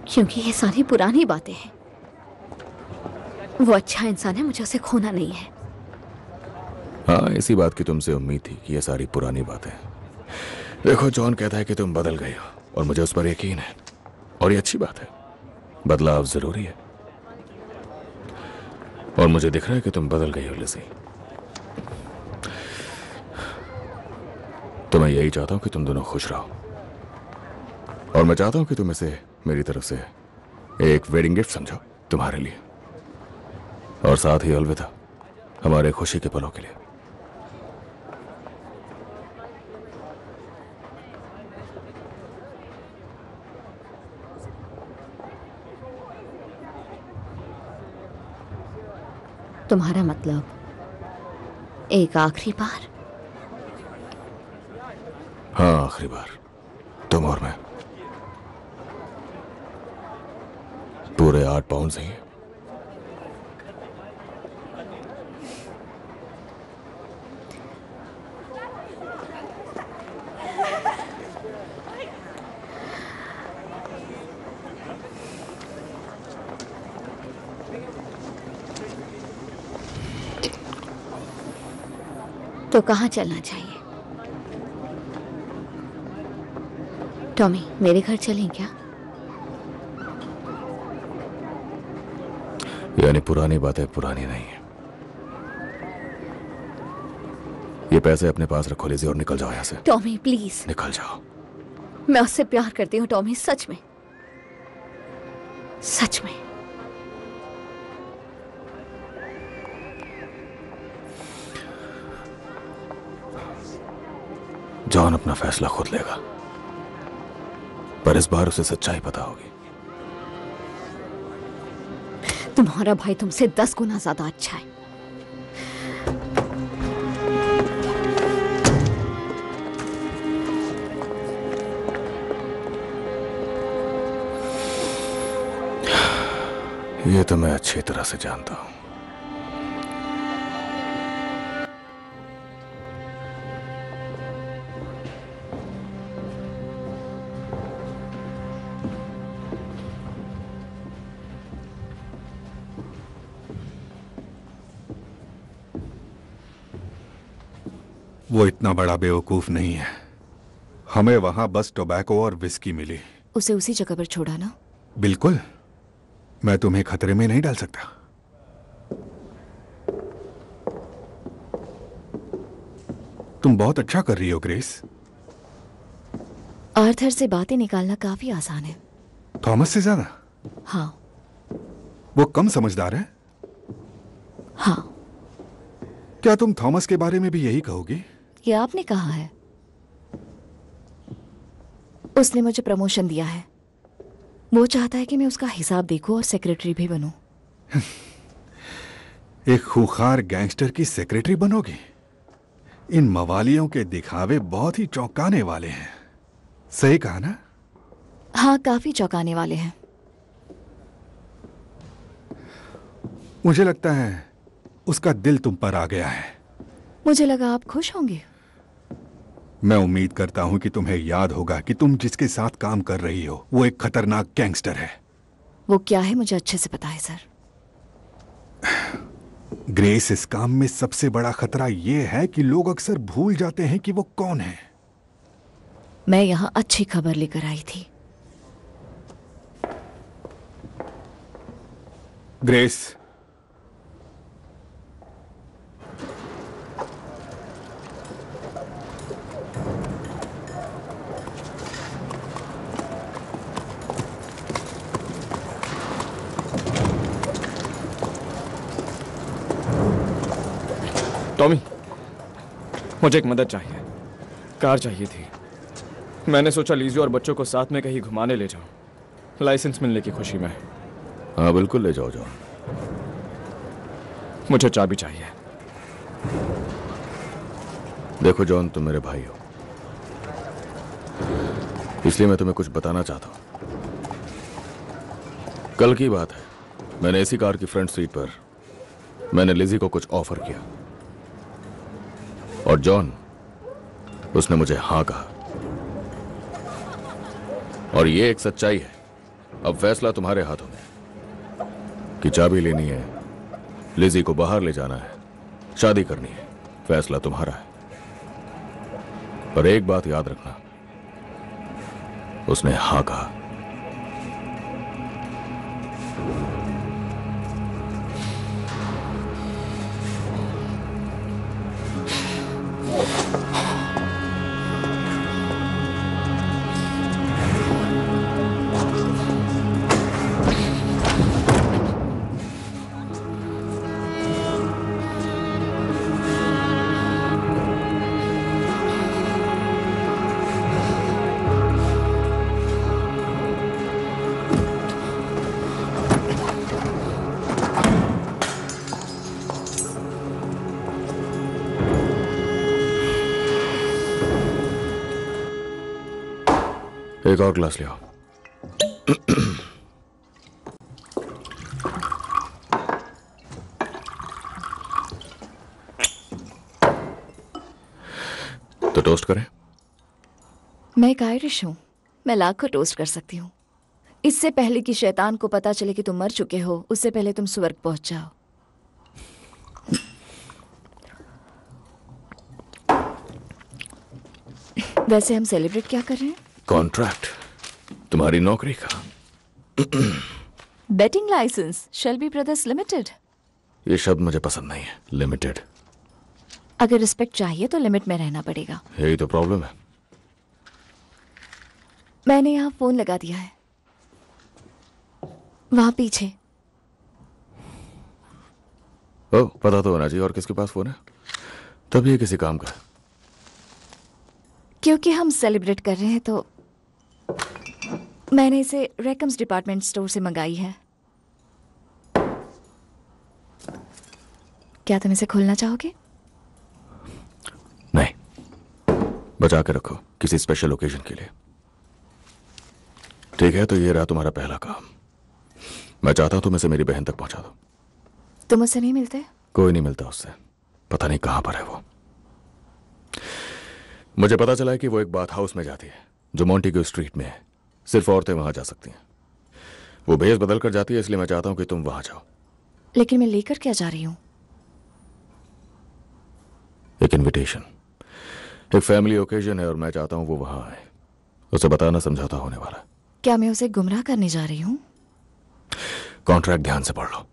क्योंकि ये सारी पुरानी बातें हैं। वो अच्छा इंसान है, मुझे उसे खोना नहीं है। हाँ, इसी बात की तुमसे उम्मीद थी कि ये सारी पुरानी बातें। देखो, जॉन कहता है कि तुम बदल गए हो और मुझे उस पर यकीन है, और ये अच्छी बात है। बदलाव जरूरी है और मुझे दिख रहा है कि तुम बदल गई हो लिजी। तो मैं यही चाहता हूं कि तुम दोनों खुश रहो, और मैं चाहता हूं कि तुम इसे मेरी तरफ से एक वेडिंग गिफ्ट समझो तुम्हारे लिए, और साथ ही अलविदा हमारे खुशी के पलों के लिए। तुम्हारा मतलब एक आखिरी बार? हाँ, आखिरी बार, तुम और मैं। पूरे 8 पाउंड ही। तो कहाँ चलना चाहिए? टॉमी, मेरे घर चलें क्या? यानी पुरानी बातें पुरानी नहीं है। ये पैसे अपने पास रखो लिजी और निकल जाओ यहाँ से। Tommy please. निकल जाओ। मैं उससे प्यार करती हूँ टॉमी, सच में, सच में। जॉन अपना फैसला खुद लेगा, पर इस बार उसे सच्चाई पता होगी। तुम्हारा भाई तुमसे 10 गुना ज्यादा अच्छा है। ये तो मैं अच्छी तरह से जानता हूं। वो इतना बड़ा बेवकूफ नहीं है। हमें वहां बस टोबैको और विस्की मिली। उसे उसी जगह पर छोड़ा ना? बिल्कुल, मैं तुम्हें खतरे में नहीं डाल सकता। तुम बहुत अच्छा कर रही हो ग्रेस। आर्थर से बातें निकालना काफी आसान है। थॉमस से ज्यादा? हाँ। वो कम समझदार है? हाँ। क्या तुम थॉमस के बारे में भी यही कहोगी? ये आपने कहा है। उसने मुझे प्रमोशन दिया है। वो चाहता है कि मैं उसका हिसाब देखूं और सेक्रेटरी भी बनूं। एक खूंखार गैंगस्टर की सेक्रेटरी बनोगी? इन मवालियों के दिखावे बहुत ही चौंकाने वाले हैं। सही कहा ना? हाँ, काफी चौंकाने वाले हैं। मुझे लगता है उसका दिल तुम पर आ गया है। मुझे लगा आप खुश होंगे। मैं उम्मीद करता हूं कि तुम्हें याद होगा कि तुम जिसके साथ काम कर रही हो वो एक खतरनाक गैंगस्टर है। वो क्या है मुझे अच्छे से पता है सर। ग्रेस, इस काम में सबसे बड़ा खतरा यह है कि लोग अक्सर भूल जाते हैं कि वो कौन है। मैं यहाँ अच्छी खबर लेकर आई थी। ग्रेस, टॉमी, मुझे एक मदद चाहिए। कार चाहिए थी। मैंने सोचा लीजियो और बच्चों को साथ में कहीं घुमाने ले जाऊं, लाइसेंस मिलने की खुशी में। हाँ बिल्कुल, ले जाओ जाओ। मुझे चाबी चाहिए। देखो जॉन, तुम मेरे भाई हो, इसलिए मैं तुम्हें कुछ बताना चाहता हूं। कल की बात है, मैंने इसी कार की फ्रंट सीट पर मैंने लिजी को कुछ ऑफर किया और जॉन, उसने मुझे हाँ कहा। और ये एक सच्चाई है। अब फैसला तुम्हारे हाथों में कि चाबी लेनी है, लिजी को बाहर ले जाना है, शादी करनी है। फैसला तुम्हारा है। पर एक बात याद रखना, उसने हाँ कहा। एक और ग्लास ले आओ। तो टोस्ट करें? मैं एक आयरिश हूं, मैं लाखों टोस्ट कर सकती हूँ। इससे पहले कि शैतान को पता चले कि तुम मर चुके हो, उससे पहले तुम स्वर्ग पहुंच जाओ। वैसे हम सेलिब्रेट क्या कर रहे हैं? कॉन्ट्रैक्ट, तुम्हारी नौकरी का। Betting licence, Shelby brothers limited. ये शब्द मुझे पसंद नहीं है, लिमिटेड। अगर रिस्पेक्ट चाहिए तो लिमिट में रहना पड़ेगा। यही तो प्रॉब्लम है। मैंने यहाँ फोन लगा दिया है, वहां पीछे। ओ, पता तो होना चाहिए। और किसके पास फोन है? तब ये किसी काम का है। क्योंकि हम सेलिब्रेट कर रहे हैं तो मैंने इसे रेकम्स डिपार्टमेंट स्टोर से मंगाई है। क्या तुम इसे खोलना चाहोगे? नहीं, बचा के रखो किसी स्पेशल ओकेजन के लिए। ठीक है, तो ये रहा तुम्हारा पहला काम। मैं चाहता हूं तुम इसे मेरी बहन तक पहुंचा दो। तुम उससे नहीं मिलते? कोई नहीं मिलता उससे, पता नहीं कहां पर है वो। मुझे पता चला है कि वो एक बाथ हाउस में जाती है जो मोंटेग्यू स्ट्रीट में है। सिर्फ औरतें वहां जा सकती हैं। वो भेष बदल कर जाती है, इसलिए मैं चाहता हूं कि तुम वहां जाओ। लेकिन मैं लेकर क्या जा रही हूं? एक इनविटेशन, एक फैमिली ओकेजन है और मैं चाहता हूं वो वहां आए। उसे बताना समझौता होने वाला है। क्या मैं उसे गुमराह करने जा रही हूं? कॉन्ट्रैक्ट ध्यान से पढ़ लो।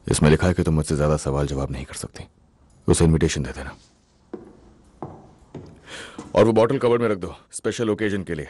इसमें लिखा है कि तुम मुझसे ज्यादा सवाल जवाब नहीं कर सकती। उसे इनविटेशन दे देना और वो बॉटल कवर में रख दो, स्पेशल ओकेजन के लिए।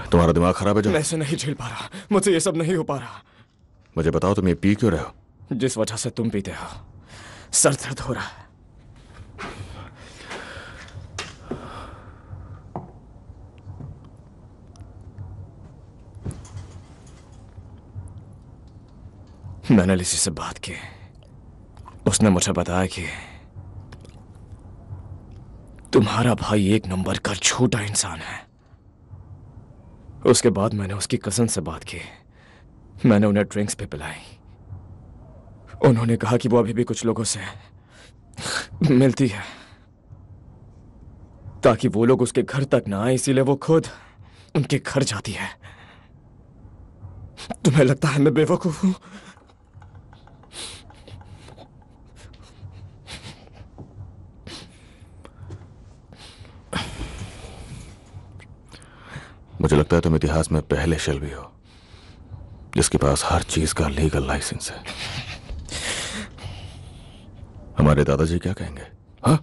तुम्हारा दिमाग खराब है जो? मैं इसे नहीं झेल पा रहा, मुझसे ये सब नहीं हो पा रहा। मुझे बताओ तुम ये पी क्यों रहे हो? जिस वजह से तुम पीते हो, सर दर्द हो रहा है। मैंने लिसी से बात की। उसने मुझे बताया कि तुम्हारा भाई एक नंबर का झूठा इंसान है। उसके बाद मैंने उसकी कजन से बात की। मैंने उन्हें ड्रिंक्स पे पिलाई। उन्होंने कहा कि वो अभी भी कुछ लोगों से मिलती है ताकि वो लोग उसके घर तक ना आए, इसीलिए वो खुद उनके घर जाती है। तुम्हें लगता है मैं बेवकूफ हूं? मुझे लगता है तुम इतिहास में पहले शेल्बी हो जिसके पास हर चीज का लीगल लाइसेंस है। हमारे दादाजी क्या कहेंगे? हाँ,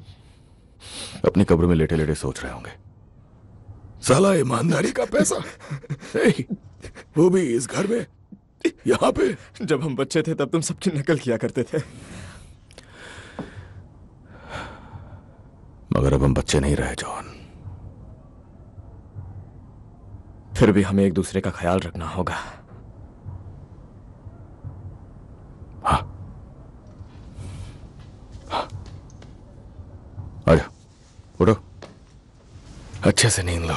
अपनी कब्र में लेटे लेटे सोच रहे होंगे, साला ईमानदारी का पैसा वो भी इस घर में, यहां पे। जब हम बच्चे थे तब तुम सबकी नकल किया करते थे, मगर अब हम बच्चे नहीं रहे जॉन। फिर भी हमें एक दूसरे का ख्याल रखना होगा। हाँ, हाँ। आजा, उठो, अच्छे से नींद लो।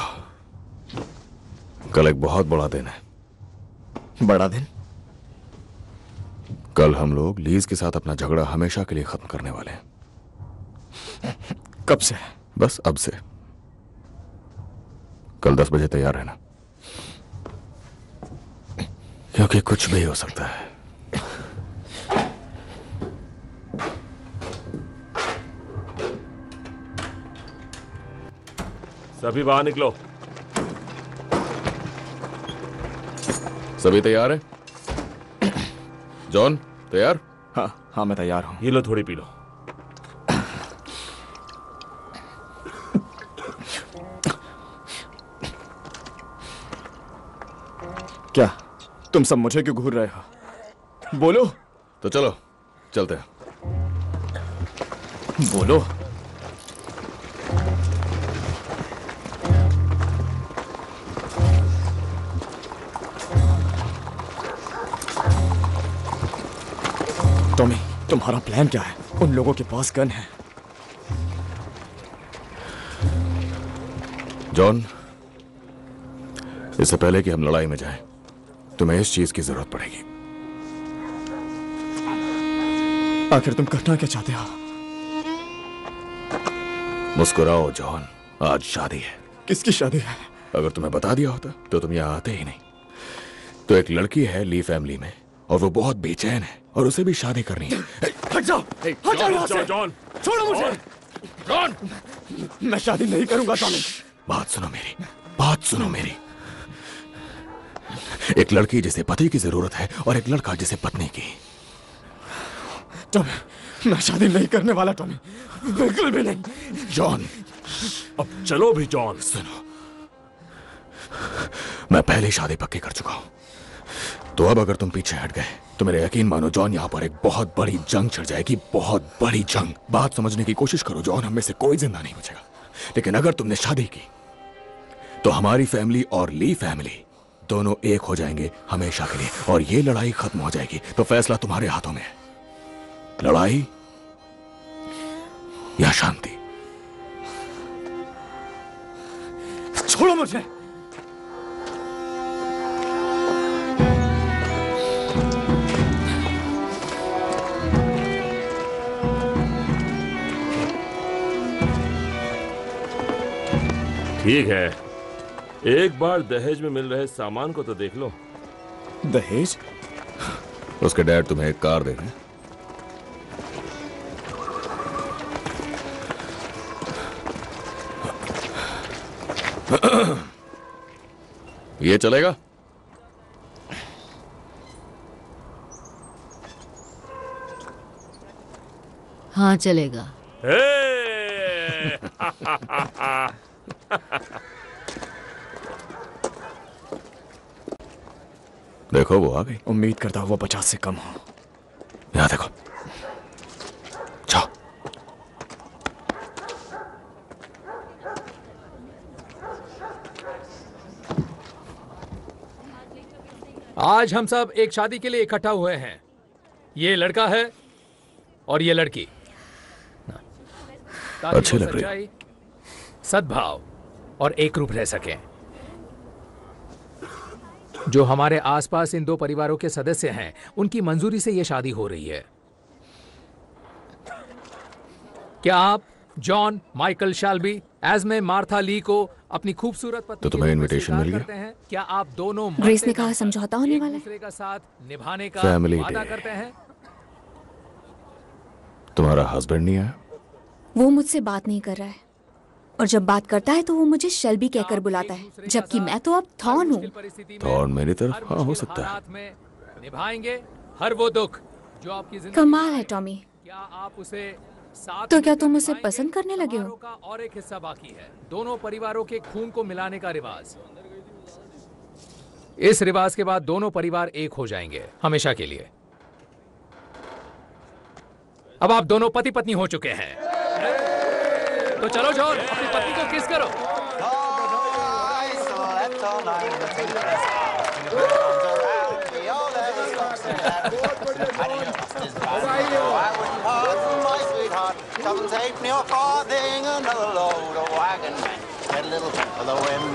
कल एक बहुत बड़ा दिन है। बड़ा दिन? कल हम लोग लीज के साथ अपना झगड़ा हमेशा के लिए खत्म करने वाले हैं। कब से? बस अब से। कल 10 बजे तैयार रहना, क्योंकि कुछ भी हो सकता है। सभी बाहर निकलो। सभी तैयार हैं? जॉन तैयार? हाँ हाँ, मैं तैयार हूं। ये लो, थोड़ी पी लो। क्या तुम सब मुझे क्यों घूर रहे हो? बोलो। तो चलो चलते हैं। बोलो। टॉमी, तुम्हारा प्लान क्या है? उन लोगों के पास गन है। जॉन, इससे पहले कि हम लड़ाई में जाएं, तुम्हें इस चीज की जरूरत पड़ेगी। आखिर तुम करना क्या चाहते हो? मुस्कुराओ जॉन, आज शादी है। किसकी शादी है? अगर तुम्हें बता दिया होता तो तुम यहां आते ही नहीं। तो एक लड़की है ली फैमिली में और वो बहुत बेचैन है और उसे भी शादी करनी है। हट जाओ, हट जाओ यहाँ से। जॉन, छोड़ो मुझे। जॉन, मैं शादी नहीं करूंगा। टॉमी, बात सुनो मेरी, बात सुनो मेरी। एक लड़की जिसे पति की जरूरत है और एक लड़का जिसे पत्नी की। टॉमी, मैं शादी नहीं करने वाला। टॉमी, बिल्कुल भी नहीं। जॉन, अब चलो भी। जॉन सुनो, मैं पहले शादी पक्की कर चुका हूं। तो अब अगर तुम पीछे हट गए तो मेरे यकीन मानो जॉन, यहां पर एक बहुत बड़ी जंग छिड़ जाएगी, बहुत बड़ी जंग। बात समझने की कोशिश करो जॉन, हम में से कोई जिंदा नहीं बचेगा। लेकिन अगर तुमने शादी की तो हमारी फैमिली और ली फैमिली दोनों एक हो जाएंगे हमेशा के लिए, और ये लड़ाई खत्म हो जाएगी। तो फैसला तुम्हारे हाथों में है, लड़ाई या शांति। छोड़ो मुझे। ठीक है, एक बार दहेज में मिल रहे सामान को तो देख लो। दहेज? उसके डैड तुम्हें एक कार दे रहे हैं। ये चलेगा? हाँ चलेगा। देखो वो आ गई। उम्मीद करता हूँ वो 50 से कम हो। यहाँ देखो, जाओ। आज हम सब एक शादी के लिए इकट्ठा हुए हैं। ये लड़का है और ये लड़की। ताकि अच्छे वो लग रहे। सच्चाई, सद्भाव और एक रूप रह सकें। जो हमारे आसपास इन दो परिवारों के सदस्य हैं, उनकी मंजूरी से यह शादी हो रही है। क्या आप जॉन माइकल शैल्बी एस्मे मार्था ली को अपनी खूबसूरत पत्नी तो तुम्हें इनविटेशन मिल करते गया? हैं? क्या आप दोनों ग्रेस ने कहा समझौता होने वाला है। दूसरे का साथ निभाने का Family वादा day। करते हैं? तुम्हारा हस्बैंड नहीं आया? वो मुझसे बात नहीं कर रहा है, और जब बात करता है तो वो मुझे शेल्बी कहकर बुलाता है, जबकि मैं तो अब थॉर्न हूँ। थॉर्न मेरी तरफ? हाँ, हो सकता है। हालात में निभाएंगे हर वो दुख जो आपकी जिंदगी कमाल है टॉमी। क्या आप उसे साथ तो क्या लेकर तुम उसे निभाएंगे? पसंद करने लगे हो? समारोह का और एक हिस्सा बाकी है, दोनों परिवारों के खून को मिलाने का रिवाज। इस रिवाज के बाद दोनों परिवार एक हो जाएंगे हमेशा के लिए। अब आप दोनों पति पत्नी हो चुके हैं, तो चलो जॉन अपनी पत्नी को किस करो। Come take me off farthing, another load of wagon men. Get a little for the wind.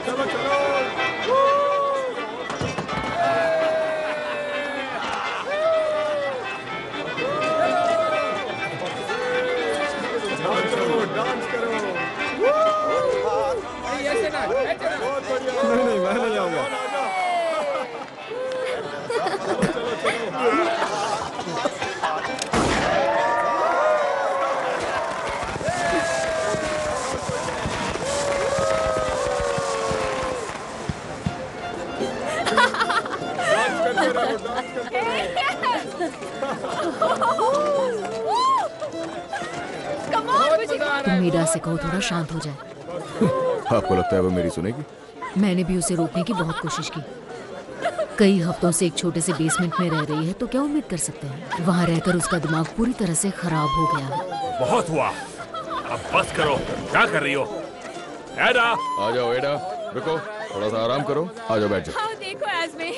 Chalo, chalo. नहीं, मैं नहीं आऊंगा। तुम मीरा से कहो थोड़ा शांत हो जाए। आपको लगता है वो मेरी सुनेगी? मैंने भी उसे रोकने की बहुत कोशिश की। कई हफ्तों से एक छोटे से बेसमेंट में रह रही है, तो क्या उम्मीद कर सकते हैं? वहाँ रहकर उसका दिमाग पूरी तरह से खराब हो गया है। बहुत हुआ, अब बस करो। क्या कर रही हो? एडा, आ जाओ एडा, रुको, थोड़ा सा आराम करो। आ जाओ, बैठ जाओ। हाँ देखो एस्मे,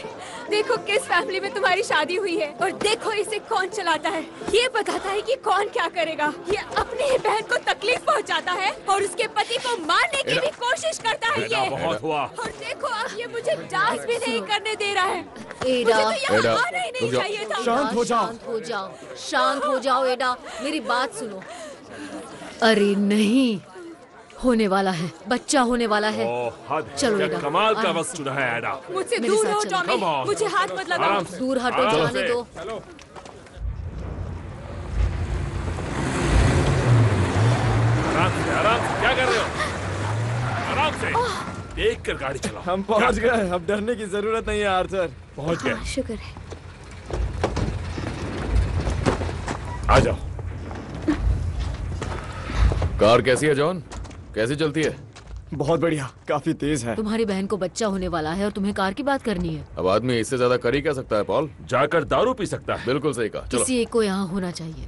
देखो किस फैमिली में तुम्हारी शादी हुई है, और देखो इसे कौन चलाता है। ये बताता है कि कौन क्या करेगा। ये अपनी ही बहन को तकलीफ पहुंचाता है और उसके पति को मारने की भी कोशिश करता है। ये बहुत हुआ। और देखो अब ये मुझे डांस भी नहीं करने दे रहा है। एडा, मुझे तो यहाँ आना ही नहीं चाहिए था। शांत हो जाओ, शांत हो जाओ, शांत हो जाओ एडा, मेरी बात सुनो। अरे नहीं, होने वाला है, बच्चा होने वाला है। चलो एडा, कमाल का वक्त चुना है एडा। मुझसे दूर रहो टॉमी, मुझे हाथ मत लगाओ। दूर हटो, जाने दो। आराम से, क्या कर रहे हो? आराम से, देख कर गाड़ी चलाओ। हम पहुंच गए, अब डरने की जरूरत नहीं है आर्थर। पहुंच गए। शुक्र है। आ जाओ। कार कैसी है जॉन? कैसी चलती है? बहुत बढ़िया, काफी तेज है। तुम्हारी बहन को बच्चा होने वाला है और तुम्हें कार की बात करनी है। अब आदमी इससे ज्यादा कर ही क्या सकता है पॉल? जाकर दारू पी सकता है। बिल्कुल सही कहा। चलो। किसी एक को यहाँ होना चाहिए।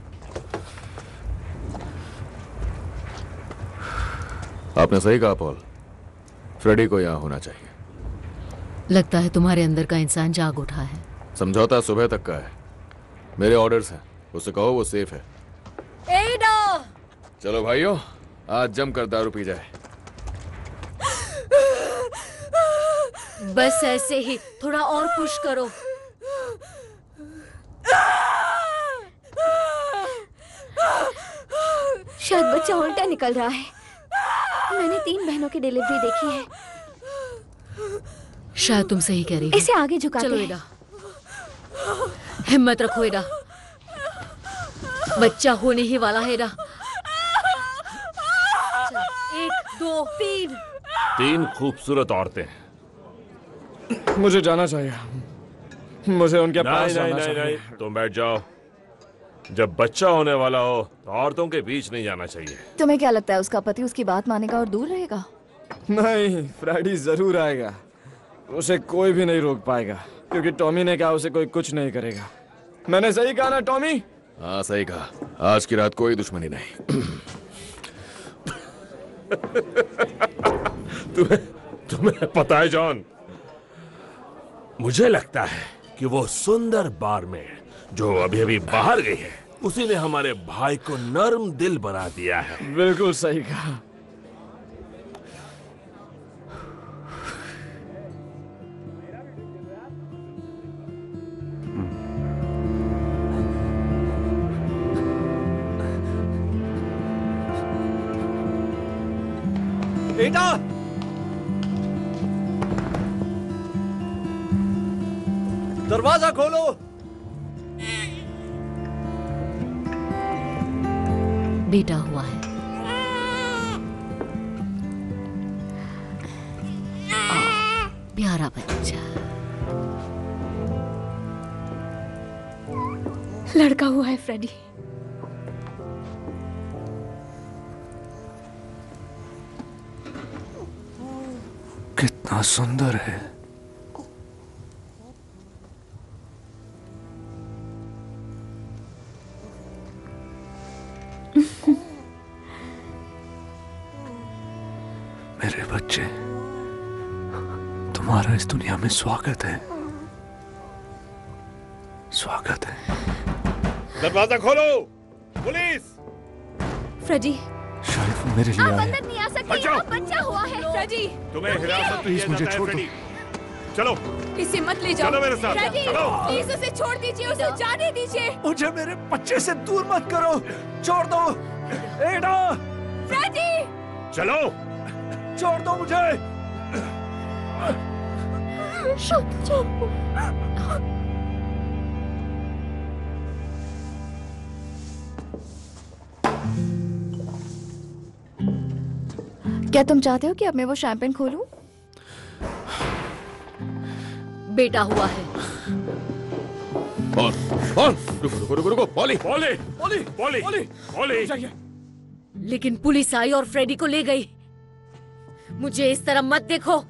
आपने सही कहा पॉल, फ्रेडी को यहाँ होना चाहिए। लगता है तुम्हारे अंदर का इंसान जाग उठा है। समझौता सुबह तक का है, मेरे ऑर्डर्स हैं, उससे कहो वो सेफ है। एडा! चलो भाइयों, आज जमकर दारू पी जाए। बस ऐसे ही, थोड़ा और पुश करो। शायद बच्चा उल्टा निकल रहा है। मैंने 3 बहनों की डिलीवरी देखी है। शायद तुम सही कह रही हो। इसे आगे झुकाते चलो हैं। एडा, हिम्मत रखो एडा, बच्चा होने ही वाला है एडा। 1 2 3। 3 खूबसूरत औरतें। मुझे जाना चाहिए, मुझे उनके पास नहीं, जाना चाहिए। नहीं, तुम बैठ जाओ। जब बच्चा होने वाला हो तो औरतों के बीच नहीं जाना चाहिए। तुम्हें क्या लगता है उसका पति उसकी बात मानेगा और दूर रहेगा? नहीं, फ्रेडी जरूर आएगा। उसे कोई भी नहीं रोक पाएगा, क्योंकि टॉमी ने कहा उसे कोई कुछ नहीं करेगा। मैंने सही कहा ना टॉमी? हाँ सही कहा, आज की रात कोई दुश्मनी नहीं। तुम्हें पता है जॉन, मुझे लगता है कि वो सुंदर बारमेड जो अभी अभी बाहर गई है, उसी ने हमारे भाई को नर्म दिल बना दिया है। बिल्कुल सही कहा। बेटा, दरवाजा खोलो। बेटा हुआ है। प्यारा बच्चा। लड़का हुआ है फ्रेडी। कितना सुंदर है। मेरे बच्चे, तुम्हारा इस दुनिया में स्वागत है। स्वागत है। दरवाजा खोलो, पुलिस। फ्रेडी, शायद वो मेरे लिए आप आए हैं। अंदर नहीं आ सकते, आप बच्चा हुआ है। फ्रेडी, तुम्हें हिरासत में लिया मुझे जाता है, छोड़ दो। फ्रेडी। चलो, इसे मत ले जाओ। चलो मेरे साथ, फ्रेडी, चलो। प्लीज उसे छोड़ दीजिए, उसे जाने दीजिए। मुझे मेरे बच्चे से दूर मत करो, छोड़ दो। एडा, फ्रेडी, चलो, छोड़ दो मुझे। क्या तुम चाहते हो कि अब मैं वो शैंपेन खोलूं? बेटा हुआ है। रुको रुको रुको, poly poly poly poly poly poly. लेकिन पुलिस आई और फ्रेडी को ले गई। मुझे इस तरह मत देखो।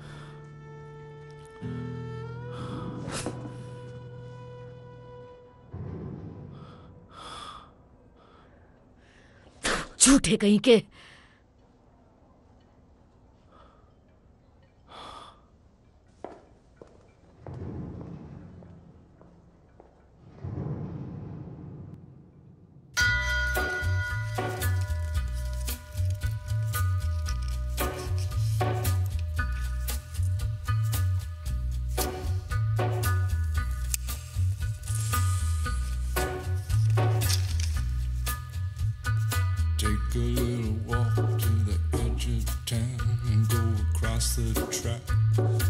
झूठे कहीं के। Take a little walk to the edge of town and go across the track.